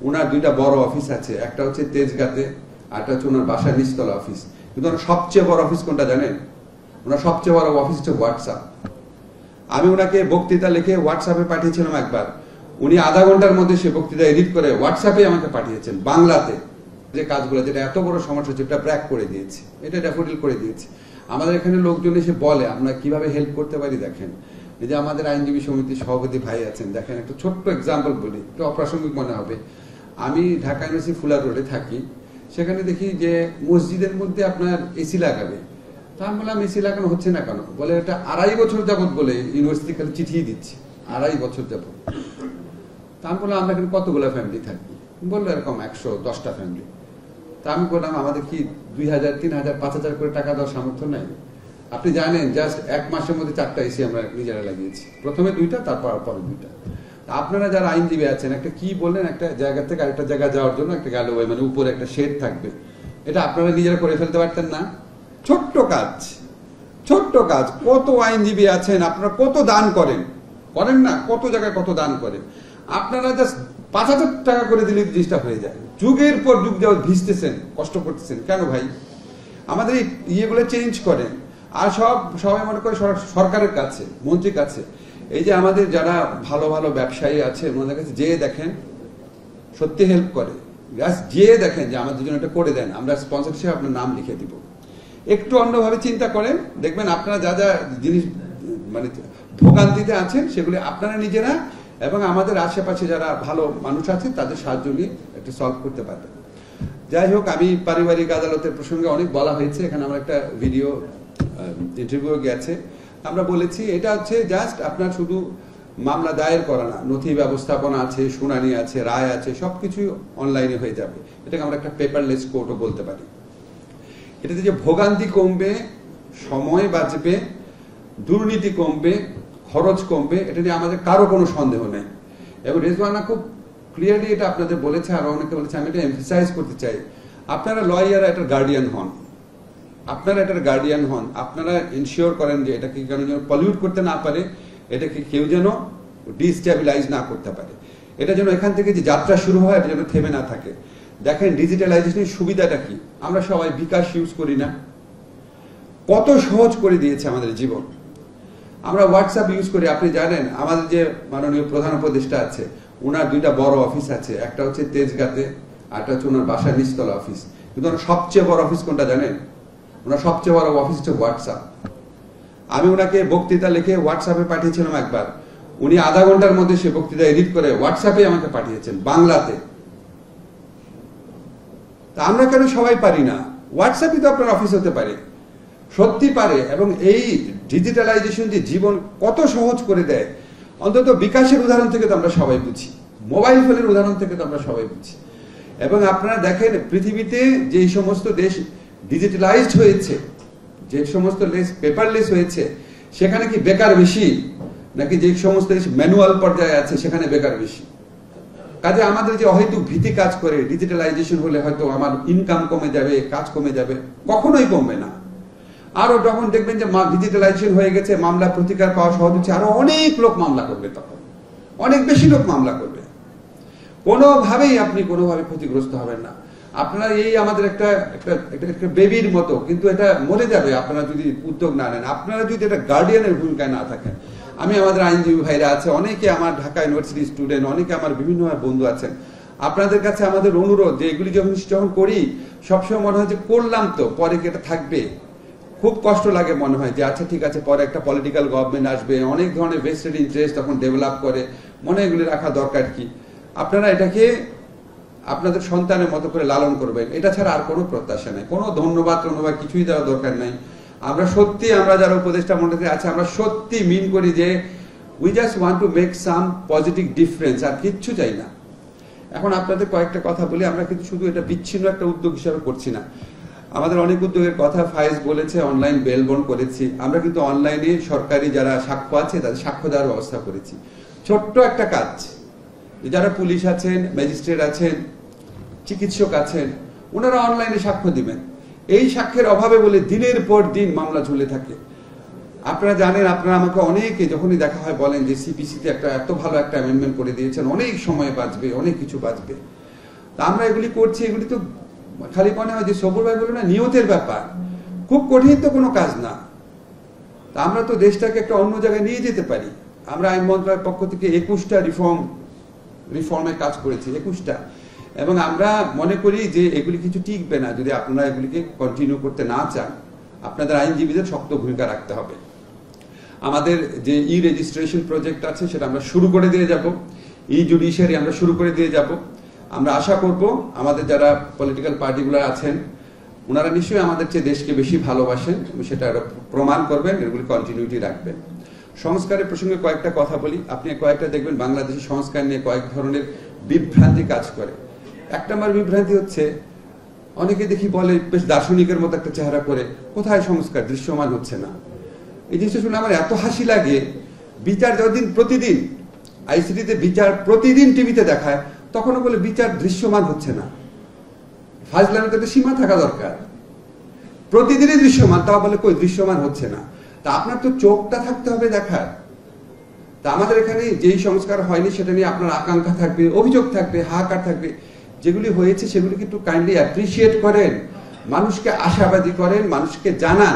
ওনার দুইটা বড় অফিস আছে, একটা হচ্ছে তেজগাঁতে, আরটা হচ্ছে ওনার বাসার নিচতলা অফিস। কিন্তু ওনার সবচেয়ে বড় অফিস কোনটা জানেন? ওনার সবচেয়ে বড় অফিস হচ্ছে হোয়াটসঅ্যাপ। আমি ওনাকে বক্তৃতা লিখে হোয়াটসঅ্যাপে পাঠিয়েছিলাম একবার, উনি আধা ঘন্টার মধ্যে সে বক্তৃতা এডিট করে হোয়াটসঅ্যাপে আমাকে পাঠিয়েছেন বাংলাতে। যে কাজগুলো, যেটা এত বড় সমস্যা হচ্ছে, এটা ব্র্যাক করে দিয়েছি, এটা ড্যাফোডিল করে দিয়েছি। আমাদের এখানে লোকজন এসে বলে আমরা কিভাবে হেল্প করতে পারি। দেখেন, এই যে আমাদের আইনজীবী সমিতির সভাপতি ভাই আছেন, দেখেন একটা ছোট্ট এক্সাম্পল বলি, একটু অপ্রাসঙ্গিক মনে হবে। আমি ঢাকা ইউনিভার্সিটি ফুলার রোডে থাকি, সেখানে দেখি যে মসজিদের মধ্যে আপনার এসি লাগাবে। তা আমি বললাম এসি লাগানো হচ্ছে না কেন? বলে এটা 2.5 বছর যাবত বলে ইউনিভার্সিটি খালি চিঠি দিচ্ছি, 2.5 বছর যাবত। তা আমি বললাম আমরা এখানে কতগুলো ফ্যামিলি থাকি? বললো এরকম 110টা ফ্যামিলি। তা আমি বললাম আমাদের কি 2000, 3000, 5000 করে টাকা দেওয়ার সামর্থ্য নাই? আপনি জানেন জাস্ট 1 মাসের মধ্যে 4টা এসি আমরা নিজেরা লাগিয়েছি, প্রথমে 2টা, তারপর পরে 2টা। আপনারা যারা আইনজীবী আছেন, একটা কি বললেন, একটা জায়গা থেকে আরেকটা জায়গা যাওয়ার জন্য একটা গেলওয়ে, মানে উপরে একটা শেড থাকবে, এটা আপনারা নিজেরা করে ফেলতে পারতেন না? ছোট্ট কাজ, ছোট্ট কাজ। কত আইনজীবী আছেন, আপনারা কত দান করেন না? কত জায়গায় কত দান করেন। আপনারা জাস্ট 5000 টাকা করে দিলে জিনিসটা হয়ে যায়। যুগের পর যুগ যাওয়া ভিজতেছেন, কষ্ট করতেছেন কেন ভাই? আমাদের এই ইয়েগুলো চেঞ্জ করেন। আর সবাই মনে করে সরকারের কাছে, মন্ত্রীর কাছে। এই যে আমাদের যারা ভালো ভালো ব্যবসায়ী আছে, ওনাদের কাছে যেয়ে দেখেন, সত্যি হেল্প করে। যেয়ে দেখেন যে আমাদের জন্য এটা করে দেন, আমরা স্পন্সর হিসেবে আপনার নাম লিখে দিব। একটু অন্যভাবে চিন্তা করেন, দেখবেন আপনারা যা যা জিনিস মানে ভোগান্তিতে আছেন, সেগুলি আপনারা নিজেরা এবং আমাদের আশেপাশে যারা ভালো মানুষ আছে তাদের সাহায্য নিয়ে একটা সলভ করতে পারবেন। যাই হোক, আমি পারিবারিক আদালতের প্রসঙ্গে অনেক বলা হয়েছে, এখানে আমার একটা ভিডিও ইন্টারভিউ গেছে। আমরা বলেছি এটা হচ্ছে জাস্ট আপনার শুধু মামলা দায়ের করা না, নথি ব্যবস্থাপনা আছে, শুনানি আছে, রায় আছে, সবকিছুই অনলাইনে হয়ে যাবে। এটাকে আমরা একটা পেপারলেস কোর্টও বলতে পারি। এটাতে যে ভোগান্তি কমবে, সময় বাঁচবে, দুর্নীতি কমবে, খরচ কমবে, এটা নিয়ে আমাদের কারো কোনো সন্দেহ নেই। এবং রেজওয়ানা খুব ক্লিয়ারলি এটা আপনাদের বলেছে, আরো অনেকে বলেছে। আমি এটা এমফাসাইজ করতে চাই, আপনারা লয়ার এটার গার্ডিয়ান হন, আপনারা এটার গার্ডিয়ান হন। আপনারা ইনশিওর করেন যে এটাকে কেন যেন পলিউট করতে না পারে, এটাকে কেউ যেন ডিস্টেবিলাইজ না করতে পারে, এটা যেন এখান থেকে যে যাত্রা শুরু হয় এটা যেন থেমে না থাকে। দেখেন ডিজিটালাইজেশনের সুবিধাটা কি, আমরা সবাই বিকাশ ইউজ করি না? কত সহজ করে দিয়েছে আমাদের জীবন। আমরা হোয়াটসঅ্যাপ ইউজ করি, আপনি জানেন আমাদের যে মাননীয় প্রধান উপদেষ্টা আছে, ওনার দুইটা বড় অফিস আছে, একটা হচ্ছে তেজগাঁতে, আরটা হচ্ছে ওনার বাসার নিচতলা অফিস। কিন্তু ওনার সবচেয়ে বড় অফিস কোনটা জানেন? ওনার সবচেয়ে বড় অফিস হচ্ছে হোয়াটসঅ্যাপ। আমি ওনাকে বক্তৃতা লিখে হোয়াটসঅ্যাপে পাঠিয়েছিলাম একবার, উনি আধা ঘন্টার মধ্যে সে বক্তৃতা এডিট করে হোয়াটসঅ্যাপে আমাকে পাঠিয়েছেন বাংলাতে। তা আমরা কেন সবাই পারি না? হোয়াটসঅ্যাপই তো আপনার অফিস হতে পারে, সত্যি পারে। এবং এই ডিজিটালাইজেশন যে জীবন কত সহজ করে দেয়, অন্তত বিকাশের উদাহরণ থেকে তো আমরা সবাই বুঝি, মোবাইল ফোনের উদাহরণ থেকে তো আমরা সবাই বুঝি। এবং আপনারা দেখেন পৃথিবীতে যে সমস্ত দেশ ডিজিটালাইজড হয়েছে, যে সমস্ত দেশ পেপারলেস হয়েছে, সেখানে কি বেকার বেশি, নাকি যে সমস্ত দেশ ম্যানুয়াল পর্যায়ে আছে সেখানে বেকার বেশি? কাজে আমাদের যে অহেতুক ভীতি কাজ করে, ডিজিটালাইজেশন হলে হয়তো আমার ইনকাম কমে যাবে, কাজ কমে যাবে, কখনোই কমবে না। আরো যখন দেখবেন যে ডিজিটালাইজেশন হয়ে গেছে, মামলা প্রতিকার পাওয়া সহজ হচ্ছে, আরো অনেক লোক মামলা করবে, তখন অনেক বেশি লোক মামলা করবে। কোনোভাবেই আপনি কোনোভাবে ক্ষতিগ্রস্ত হবেন না। আপনারা এই আমাদের একটা বেবির মতো, কিন্তু এটা মরে যাবে আপনারা যদি উদ্যোগ না নেন, আপনারা যদি এটা গার্ডিয়ানের ভূমিকায় না থাকেন। আমি আমাদের আইনজীবী ভাইরা আছে, অনেকে আমার ঢাকা ইউনিভার্সিটি স্টুডেন্ট, অনেকে আমার বিভিন্ন বন্ধু আছেন, আপনাদের কাছে আমাদের অনুরোধ যে এগুলি যখন করি, সবসময় মনে হয় যে করলাম তো, পরে কি এটা থাকবে? খুব কষ্ট লাগে, মনে হয় যে আচ্ছা ঠিক আছে, পরে একটা পলিটিক্যাল গভর্নমেন্ট আসবে, অনেক ধরনের ভেস্টেড ইন্টারেস্ট তখন ডেভেলপ করে, মনে হয় এগুলি রাখা দরকার কি? আপনারা এটাকে আপনাদের সন্তানের মতো করে লালন করবেন, এটা ছাড়া আর কোনো প্রত্যাশা নেই। কোনো ধন্যবাদ কিছুই দেওয়ার দরকার নাই। আমরা সত্যি, আমরা যারা উপদেষ্টা মণ্ডলীতে আছে, আমরা সত্যি মিন করি যে we just want to make some positive difference, আর কিচ্ছু চাই না। এখন আপনাদের কয়েকটা কথা বলি, আমরা কিন্তু শুধু এটা বিচ্ছিন্ন একটা উদ্যোগ হিসাবে করছি না। আমাদের অনেক উদ্যোগের কথা ফায়েজ বলেছে, অনলাইন বেল বন্ড করেছি আমরা, কিন্তু অনলাইনে সরকারি যারা সাক্ষ্য আছে তাদের সাক্ষ্য দেওয়ার ব্যবস্থা করেছি। ছোট্ট একটা কাজ, যারা পুলিশ আছেন, ম্যাজিস্ট্রেট আছেন, চিকিৎসক আছেন, ওনারা অনলাইনে সাক্ষ্য দিবেন। এই সাক্ষ্যের অভাবে বলে দিনের পর দিন মামলা ঝুলে থাকে। আপনারা জানেন, আপনারা আমাকে অনেকে যখনই দেখা হয় বলেন যে সিপিসিতে এত ভালো একটা অ্যামেন্ডমেন্ট করে দিয়েছেন, অনেক সময় বাঁচবে, অনেক কিছু বাঁচবে। তা আমরা এগুলি করছি, এগুলি তো খালি মনে হয় যে সবুর ভাই বলো না নিয়তের ব্যাপার, খুব কঠিন তো কোনো কাজ না। তা আমরা তো দেশটাকে একটা অন্য জায়গায় নিয়ে যেতে পারি। আমরা আইন মন্ত্রণালয়ের পক্ষ থেকে 21টা রিফর্মের কাজ করেছি, 21টা, এবং আমরা মনে করি যে এগুলি কিছু টিকবে না যদি আপনারা এগুলিকে কন্টিনিউ করতে না চান। আপনাদের আইনজীবীদের শক্ত ভূমিকা রাখতে হবে। আমাদের যে ই রেজিস্ট্রেশন প্রজেক্ট আছে সেটা আমরা শুরু করে দিয়ে যাব, ই জুডিশিয়ারি আমরা শুরু করে দিয়ে যাব। আমরা আশা করব আমাদের যারা পলিটিক্যাল পার্টিগুলো আছেন ওনারা নিশ্চয়ই আমাদের চেয়ে দেশকে বেশি ভালোবাসেন এবং সেটা প্রমাণ করবেন, এগুলি কন্টিনিউটি রাখবেন। সংস্কারের প্রসঙ্গে কয়েকটা কথা বলি। আপনি কয়েকটা দেখবেন বাংলাদেশের সংস্কার নিয়ে কয়েক ধরনের বিভ্রান্তি কাজ করে। এক নম্বর বিভ্রান্তি হচ্ছে অনেকে দেখি বলে বেশ দার্শনিকের মতো একটা চেহারা করে, কোথায় সংস্কার দৃশ্যমান হচ্ছে না। এই জিনিসটা শুনে আমার এত হাসি লাগে। বিচার যতদিন প্রতিদিন আইসিটিতে বিচার প্রতিদিন টিভিতে দেখায়, তখনও বলে বিচার দৃশ্যমান হচ্ছে না। ফাজলামের তো সীমা থাকা দরকার। প্রতিদিনই দৃশ্যমান, তাও বলে কই দৃশ্যমান হচ্ছে না। তা আপনার তো চোখটা থাকতে হবে দেখার। তা আমাদের এখানে যেই সংস্কার হয়নি সেটা নিয়ে আপনার আকাঙ্ক্ষা থাকবে, অভিযোগ থাকবে, হাহাকার থাকবে। যেগুলি হয়েছে সেগুলিকে একটু কাইন্ডলি অ্যাপ্রিসিয়েট করেন, মানুষকে আশাবাদী করেন, মানুষকে জানান